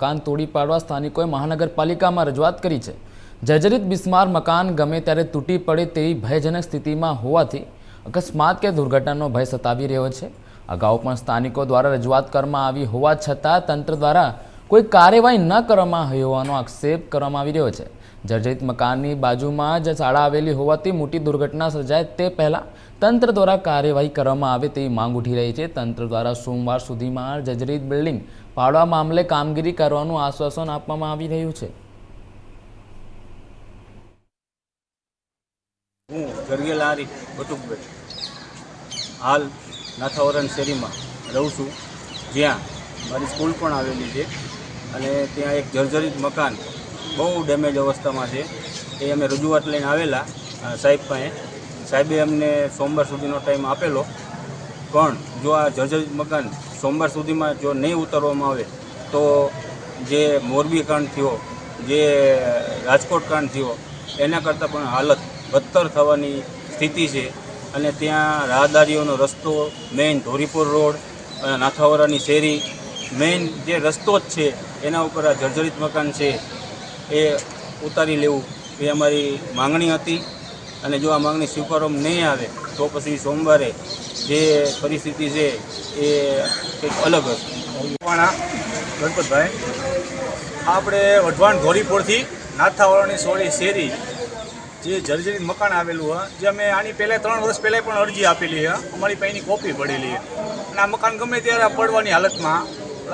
મકાન તોડી પાડવા સ્થાનિકોએ મહાનગરપાલિકામાં રજૂઆત કરી છે। જર્જરિત બિસ્માર મકાન ગમે ત્યારે તૂટી પડે તેવી ભયજનક સ્થિતિમાં હોવાથી અકસ્માત કે દુર્ઘટનાનો ભય સતાવી રહ્યો છે। અગાઉ પણ સ્થાનિકો દ્વારા રજૂઆત કરવામાં આવી હોવા છતાં તંત્ર દ્વારા કોઈ કાર્યવાહી ન કરવામાં આવી હોવાનો આક્ષેપ કરવામાં આવી રહ્યો છે। જર્જરિત મકાનની બાજુમાં જ શાળા આવેલી હોવાથી મોટી દુર્ઘટના સર્જાય તે પહેલાં તંત્ર દ્વારા કાર્યવાહી કરવામાં આવે તેવી માંગ ઉઠી રહી છે। તંત્ર દ્વારા સોમવાર સુધીમાં જર્જરિત બિલ્ડિંગ પાડવા મામલે કામગીરી કરવાનું આશ્વાસન આપવામાં આવી રહ્યું છે। હું ગરગેલારી બટુકભાઈ હાલ નાથાવરણ શેરીમાં રહું છું, જ્યાં મારી સ્કૂલ પણ આવેલી છે અને ત્યાં એક જર્જરિત મકાન બહુ ડેમેજ અવસ્થામાં છે। એ અમે રજૂઆત લઈને આવેલા સાહેબ પાસે। સાહેબે અમને સોમવાર સુધીનો ટાઈમ આપેલો, પણ જો આ જર્જરિત મકાન સોમવાર સુધીમાં જો નહીં ઉતારવામાં આવે તો જે મોરબી કાંડ થયો, જે રાજકોટ કાંડ થયો, એના કરતાં પણ હાલત બદતર થવાની સ્થિતિ છે। અને ત્યાં રાહદારીઓનો રસ્તો મેઇન ધોરીપુર રોડ અને નાથાવરાની શેરી મેઇન જે રસ્તો જ છે એના ઉપર આ જર્જરિત મકાન છે એ ઉતારી લેવું એ અમારી માંગણી હતી। અને જો આ માંગણી સ્વીકારવામાં નહીં આવે તો પછી સોમવારે જે પરિસ્થિતિ છે એ કંઈક અલગ હશે। ગણપતભાઈ, આપણે વઢવાણ ધોરીપુરથી નાથાવરાની સોળી શેરી જે જર્જરિત મકાન આવેલું હોય, જે અમે આની પહેલાં 3 વર્ષ પહેલાં પણ અરજી આપેલી છે, અમારી પાસેની કોપી પડેલી છે અને આ મકાન ગમે ત્યારે પડવાની હાલતમાં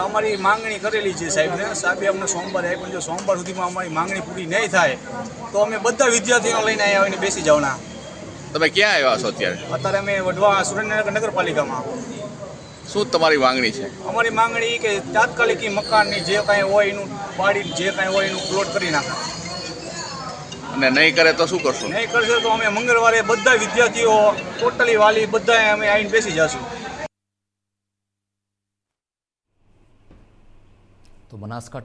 અમારી માંગણી કરેલી છે સાહેબને। સાહેબે અમને સોમવારે આપ્યું, જો સોમવાર સુધીમાં અમારી માંગણી પૂરી નહીં થાય તો અમે બધા વિદ્યાર્થીઓ લઈને અહીંયા આવીને બેસી જવાના। તમે ક્યાં આવ્યા છો અત્યારે? અત્યારે અમે વઢવા સુરેન્દ્રનગર નગરપાલિકામાં। શું તમારી માંગણી છે? અમારી માંગણી કે તાત્કાલિક મકાનની જે કાંઈ હોય એનું પાડી, જે કાંઈ હોય એનું પ્લોટ કરી નાખે, અને નહીં કરે તો શું કરશું? નહીં કરશે તો અમે મંગળવારે બધા વિદ્યાર્થીઓ ટોટલી વાલી બધા અમે આવીને બેસી જશું। તો બનાસકાંઠા